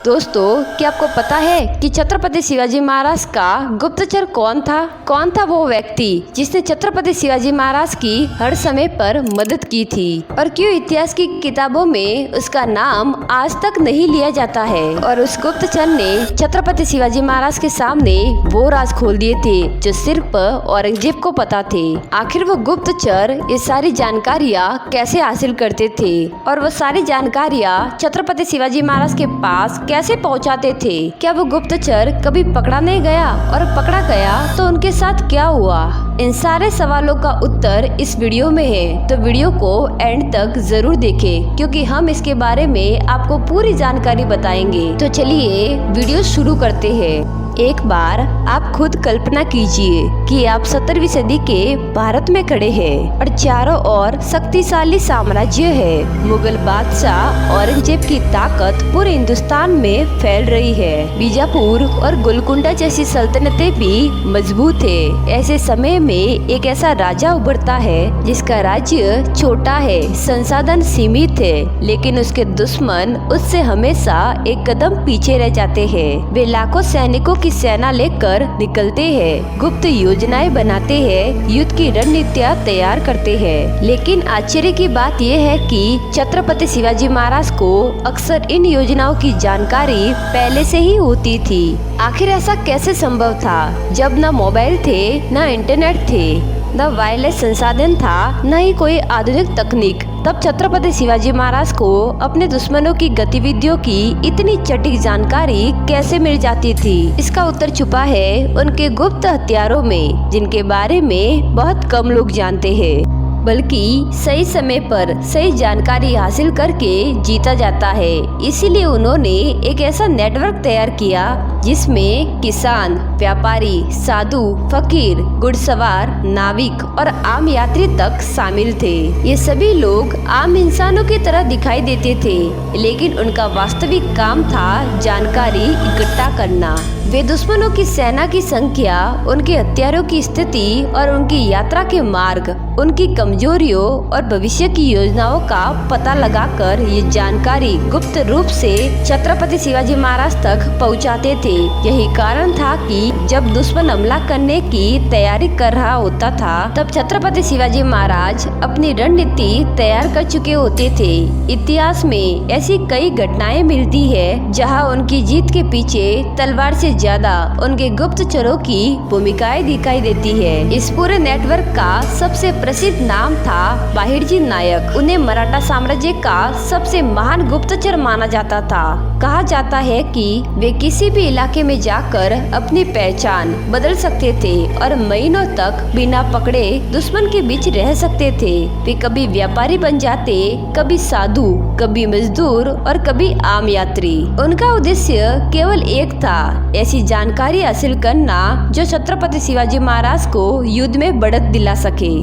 दोस्तों, क्या आपको पता है कि छत्रपति शिवाजी महाराज का गुप्तचर कौन था? कौन था वो व्यक्ति जिसने छत्रपति शिवाजी महाराज की हर समय पर मदद की थी? और क्यों इतिहास की किताबों में उसका नाम आज तक नहीं लिया जाता है? और उस गुप्तचर ने छत्रपति शिवाजी महाराज के सामने वो राज खोल दिए थे जो सिर्फ औरंगजेब को पता थे। आखिर वो गुप्तचर ये सारी जानकारियाँ कैसे हासिल करते थे और वो सारी जानकारियाँ छत्रपति शिवाजी महाराज के पास कैसे पहुंचाते थे? क्या वो गुप्तचर कभी पकड़ा नहीं गया, और पकड़ा गया तो उनके साथ क्या हुआ? इन सारे सवालों का उत्तर इस वीडियो में है, तो वीडियो को एंड तक जरूर देखें क्योंकि हम इसके बारे में आपको पूरी जानकारी बताएंगे। तो चलिए वीडियो शुरू करते हैं। एक बार आप खुद कल्पना कीजिए कि आप 17वीं सदी के भारत में खड़े हैं और चारों ओर शक्तिशाली साम्राज्य है। मुगल बादशाह औरंगजेब की ताकत पूरे हिंदुस्तान में फैल रही है। बीजापुर और गोलकुंडा जैसी सल्तनतें भी मजबूत है। ऐसे समय में एक ऐसा राजा उभरता है जिसका राज्य छोटा है, संसाधन सीमित है, लेकिन उसके दुश्मन उससे हमेशा एक कदम पीछे रह जाते हैं। वे लाखों सैनिकों की सेना लेकर निकलते हैं, गुप्त योजनाएं बनाते हैं, युद्ध की रणनीतियां तैयार करते हैं। लेकिन आश्चर्य की बात यह है कि छत्रपति शिवाजी महाराज को अक्सर इन योजनाओं की जानकारी पहले से ही होती थी। आखिर ऐसा कैसे संभव था जब न मोबाइल थे, न इंटरनेट थे, न वायरलेस संसाधन था, न ही कोई आधुनिक तकनीक? तब छत्रपति शिवाजी महाराज को अपने दुश्मनों की गतिविधियों की इतनी सटीक जानकारी कैसे मिल जाती थी? इसका उत्तर छुपा है उनके गुप्त हथियारों में, जिनके बारे में बहुत कम लोग जानते हैं। बल्कि सही समय पर सही जानकारी हासिल करके जीता जाता है। इसीलिए उन्होंने एक ऐसा नेटवर्क तैयार किया जिसमें किसान, व्यापारी, साधु, फकीर, घुड़सवार, नाविक और आम यात्री तक शामिल थे। ये सभी लोग आम इंसानों की तरह दिखाई देते थे, लेकिन उनका वास्तविक काम था जानकारी इकट्ठा करना। वे दुश्मनों की सेना की संख्या, उनके हथियारों की स्थिति और उनकी यात्रा के मार्ग, उनकी कमजोरियों और भविष्य की योजनाओं का पता लगाकर ये जानकारी गुप्त रूप से छत्रपति शिवाजी महाराज तक पहुंचाते थे। यही कारण था कि जब दुश्मन हमला करने की तैयारी कर रहा होता था, तब छत्रपति शिवाजी महाराज अपनी रणनीति तैयार कर चुके होते थे। इतिहास में ऐसी कई घटनाएं मिलती है जहां उनकी जीत के पीछे तलवार से ज्यादा उनके गुप्तचरों की भूमिकाएं दिखाई देती है। इस पूरे नेटवर्क का सबसे प्रसिद्ध नाम था बाहिरजी नायक। उन्हें मराठा साम्राज्य का सबसे महान गुप्तचर माना जाता था। कहा जाता है कि वे किसी भी इलाके में जाकर अपनी पहचान बदल सकते थे और महीनों तक बिना पकड़े दुश्मन के बीच रह सकते थे। वे कभी व्यापारी बन जाते, कभी साधु, कभी मजदूर और कभी आम यात्री। उनका उद्देश्य केवल एक था, ऐसी जानकारी हासिल करना जो छत्रपति शिवाजी महाराज को युद्ध में बढ़त दिला सके।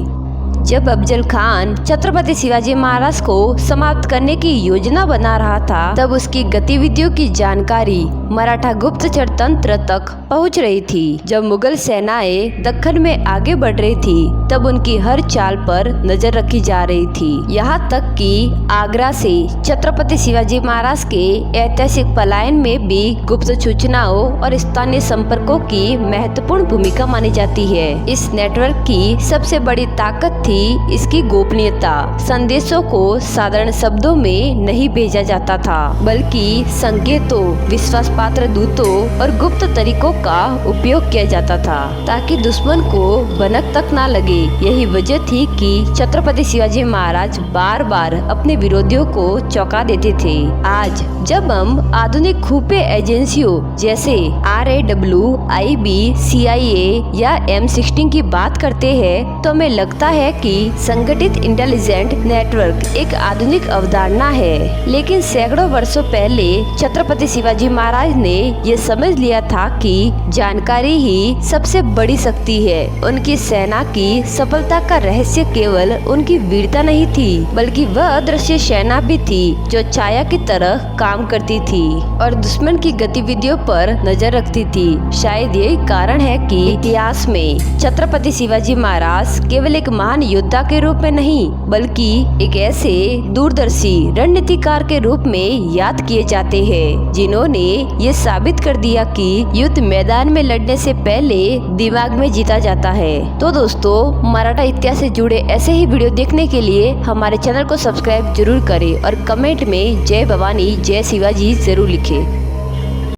जब अफजल खान छत्रपति शिवाजी महाराज को समाप्त करने की योजना बना रहा था, तब उसकी गतिविधियों की जानकारी मराठा गुप्तचर तंत्र तक पहुंच रही थी। जब मुगल सेनाएं दक्कन में आगे बढ़ रही थी, तब उनकी हर चाल पर नजर रखी जा रही थी। यहाँ तक कि आगरा से छत्रपति शिवाजी महाराज के ऐतिहासिक पलायन में भी गुप्त सूचनाओं और स्थानीय संपर्कों की महत्वपूर्ण भूमिका मानी जाती है। इस नेटवर्क की सबसे बड़ी ताकत थी इसकी गोपनीयता। संदेशों को साधारण शब्दों में नहीं भेजा जाता था, बल्कि संकेतों, विश्वास पात्र दूतों और गुप्त तरीकों का उपयोग किया जाता था ताकि दुश्मन को भनक तक ना लगे। यही वजह थी कि छत्रपति शिवाजी महाराज बार बार अपने विरोधियों को चौंका देते थे। आज जब हम आधुनिक खुफिया एजेंसियों जैसे RAW, IB, CIA या M16 की बात करते हैं, तो हमें लगता है कि संगठित इंटेलिजेंट नेटवर्क एक आधुनिक अवधारणा है। लेकिन सैकड़ों वर्षों पहले छत्रपति शिवाजी महाराज ने ये समझ लिया था कि जानकारी ही सबसे बड़ी शक्ति है। उनकी सेना की सफलता का रहस्य केवल उनकी वीरता नहीं थी, बल्कि वह अदृश्य सेना भी थी जो छाया की तरह काम करती थी और दुश्मन की गतिविधियों पर नजर रखती थी। शायद यही कारण है कि इतिहास में छत्रपति शिवाजी महाराज केवल एक महान योद्धा के रूप में नहीं बल्कि एक ऐसे दूरदर्शी रणनीतिकार के रूप में याद किए जाते हैं जिन्होंने ये साबित कर दिया कि युद्ध मैदान में लड़ने से पहले दिमाग में जीता जाता है। तो दोस्तों, मराठा इतिहास से जुड़े ऐसे ही वीडियो देखने के लिए हमारे चैनल को सब्सक्राइब जरूर करें और कमेंट में जय भवानी जय शिवाजी जरूर लिखें।